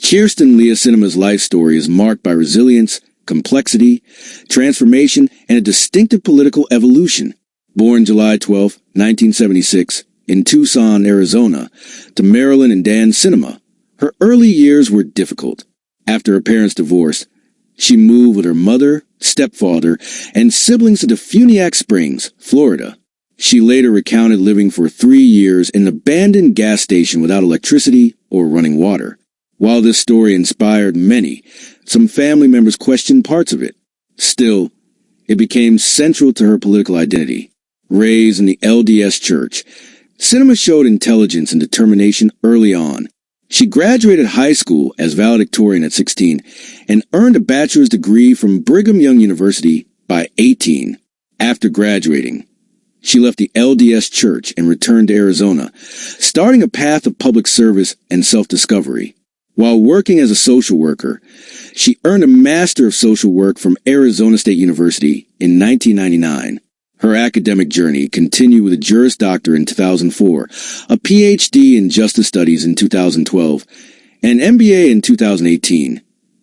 Kyrsten Lea Sinema's life story is marked by resilience, complexity, transformation, and a distinctive political evolution. Born July 12, 1976, in Tucson, Arizona, to Marilyn and Dan Sinema, her early years were difficult. After her parents divorced, she moved with her mother, stepfather, and siblings to DeFuniak Springs, Florida. She later recounted living for 3 years in an abandoned gas station without electricity or running water. While this story inspired many, some family members questioned parts of it. Still, it became central to her political identity. Raised in the LDS Church, Sinema showed intelligence and determination early on. She graduated high school as valedictorian at 16 and earned a bachelor's degree from Brigham Young University by 18. After graduating, she left the LDS Church and returned to Arizona, starting a path of public service and self-discovery. While working as a social worker, she earned a Master of Social Work from Arizona State University in 1999. Her academic journey continued with a Juris Doctor in 2004, a Ph.D. in Justice Studies in 2012, and an MBA in 2018,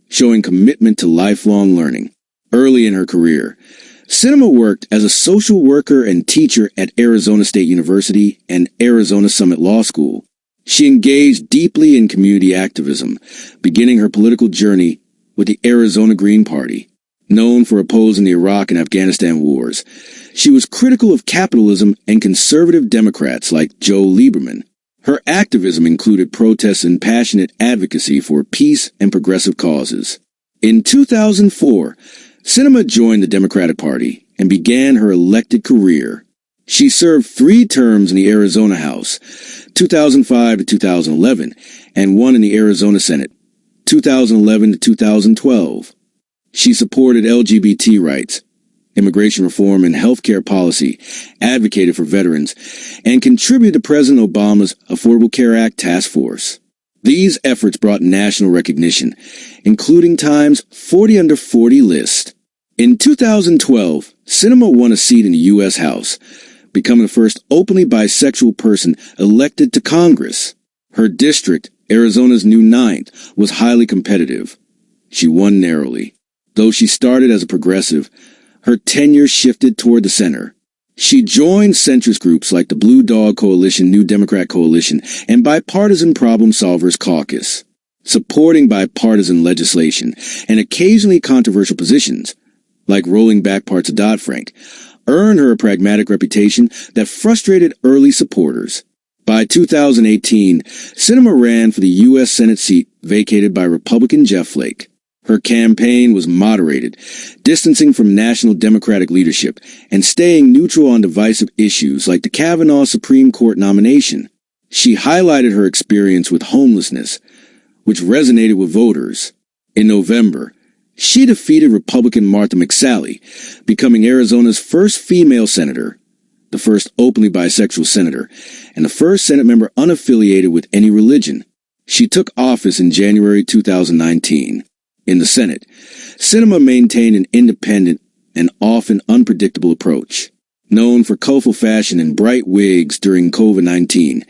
showing commitment to lifelong learning. Early in her career, Sinema worked as a social worker and teacher at Arizona State University and Arizona Summit Law School. She engaged deeply in community activism, beginning her political journey with the Arizona Green Party. Known for opposing the Iraq and Afghanistan wars, she was critical of capitalism and conservative Democrats like Joe Lieberman. Her activism included protests and passionate advocacy for peace and progressive causes. In 2004, Sinema joined the Democratic Party and began her elected career. She served 3 terms in the Arizona House, 2005 to 2011, and 1 in the Arizona Senate, 2011 to 2012. She supported LGBT rights, immigration reform, and healthcare policy, advocated for veterans, and contributed to President Obama's Affordable Care Act task force. These efforts brought national recognition, including Time's 40 Under 40 list. In 2012, Sinema won a seat in the U.S. House, becoming the first openly bisexual person elected to Congress. Her district, Arizona's new 9th, was highly competitive. She won narrowly. Though she started as a progressive, her tenure shifted toward the center. She joined centrist groups like the Blue Dog Coalition, New Democrat Coalition, and Bipartisan Problem Solvers Caucus, supporting bipartisan legislation and occasionally controversial positions, like rolling back parts of Dodd-Frank, earned her a pragmatic reputation that frustrated early supporters. By 2018, Sinema ran for the U.S. Senate seat vacated by Republican Jeff Flake. Her campaign was moderated, distancing from national Democratic leadership and staying neutral on divisive issues like the Kavanaugh Supreme Court nomination. She highlighted her experience with homelessness, which resonated with voters. In November, she defeated Republican Martha McSally, becoming Arizona's first female senator, the first openly bisexual senator, and the first Senate member unaffiliated with any religion. She took office in January 2019. In the Senate, Sinema maintained an independent and often unpredictable approach. Known for colorful fashion and bright wigs during COVID-19,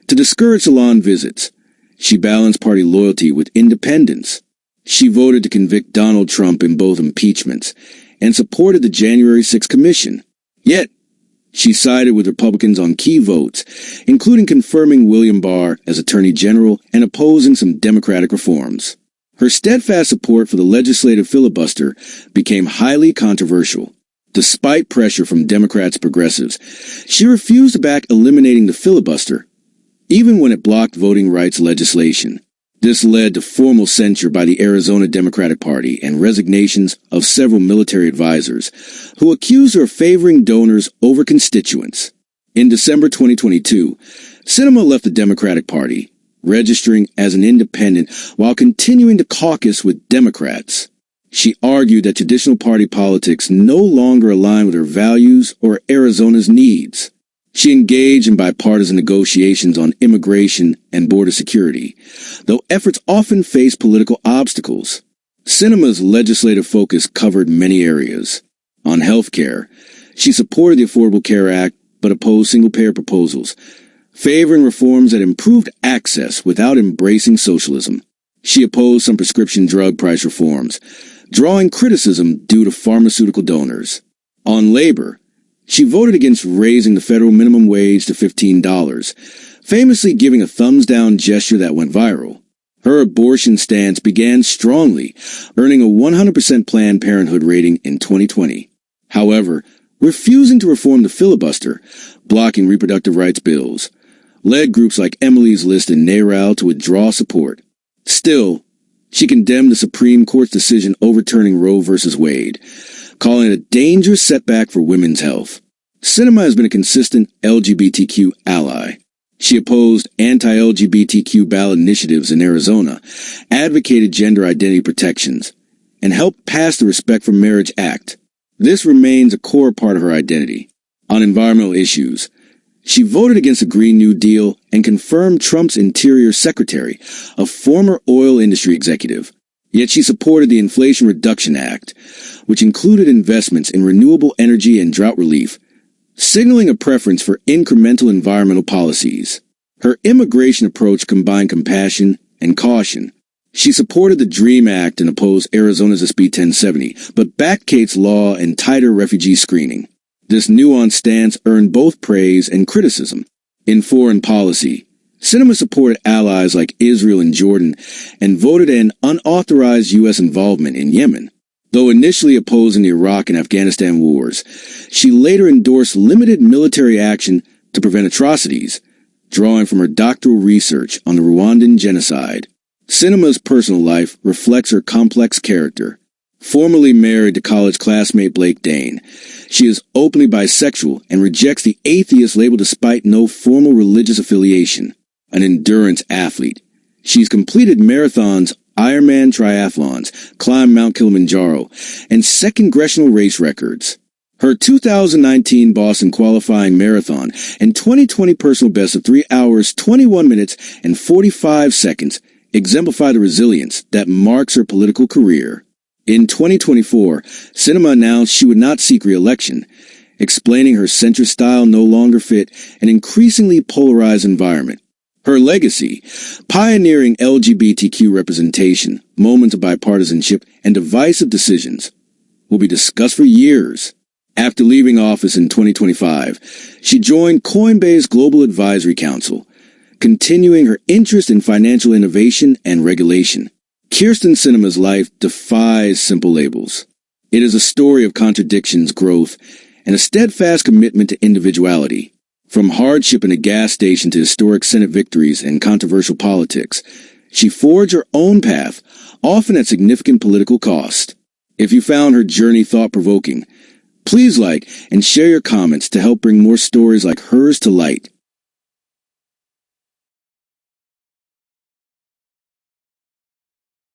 to discourage salon visits, she balanced party loyalty with independence. She voted to convict Donald Trump in both impeachments and supported the January 6th Commission. Yet, she sided with Republicans on key votes, including confirming William Barr as Attorney General and opposing some Democratic reforms. Her steadfast support for the legislative filibuster became highly controversial. Despite pressure from Democrats and progressives, she refused to back eliminating the filibuster, even when it blocked voting rights legislation. This led to formal censure by the Arizona Democratic Party and resignations of several military advisors, who accused her of favoring donors over constituents. In December 2022, Sinema left the Democratic Party, registering as an independent while continuing to caucus with Democrats. She argued that traditional party politics no longer aligned with her values or Arizona's needs. She engaged in bipartisan negotiations on immigration and border security, though efforts often faced political obstacles. Sinema's legislative focus covered many areas. On health care, she supported the Affordable Care Act but opposed single-payer proposals, favoring reforms that improved access without embracing socialism. She opposed some prescription drug price reforms, drawing criticism due to pharmaceutical donors. On labor, she voted against raising the federal minimum wage to $15, famously giving a thumbs-down gesture that went viral. Her abortion stance began strongly, earning a 100% Planned Parenthood rating in 2020. However, refusing to reform the filibuster, blocking reproductive rights bills, led groups like Emily's List and NARAL to withdraw support. Still, she condemned the Supreme Court's decision overturning Roe v. Wade, calling it a dangerous setback for women's health. Sinema has been a consistent LGBTQ ally. She opposed anti-LGBTQ ballot initiatives in Arizona, advocated gender identity protections, and helped pass the Respect for Marriage Act. This remains a core part of her identity. On environmental issues, she voted against the Green New Deal and confirmed Trump's Interior Secretary, a former oil industry executive. Yet she supported the Inflation Reduction Act, which included investments in renewable energy and drought relief, signaling a preference for incremental environmental policies. Her immigration approach combined compassion and caution. She supported the DREAM Act and opposed Arizona's SB 1070, but backed Kate's law and tighter refugee screening. This nuanced stance earned both praise and criticism. In foreign policy, Sinema supported allies like Israel and Jordan and voted an unauthorized U.S. involvement in Yemen. Though initially opposing the Iraq and Afghanistan wars, she later endorsed limited military action to prevent atrocities, drawing from her doctoral research on the Rwandan genocide. Sinema's personal life reflects her complex character. Formerly married to college classmate Blake Dane, she is openly bisexual and rejects the atheist label despite no formal religious affiliation. An endurance athlete, she's completed marathons, Ironman triathlons, climbed Mount Kilimanjaro, and set congressional race records. Her 2019 Boston qualifying marathon and 2020 personal best of 3 hours, 21 minutes, and 45 seconds exemplify the resilience that marks her political career. In 2024, Sinema announced she would not seek re-election, explaining her centrist style no longer fit an increasingly polarized environment. Her legacy, pioneering LGBTQ representation, moments of bipartisanship, and divisive decisions, will be discussed for years. After leaving office in 2025, she joined Coinbase Global Advisory Council, continuing her interest in financial innovation and regulation. Kyrsten Sinema's life defies simple labels. It is a story of contradictions, growth, and a steadfast commitment to individuality. From hardship in a gas station to historic Senate victories and controversial politics, she forged her own path, often at significant political cost. If you found her journey thought-provoking, please like and share your comments to help bring more stories like hers to light.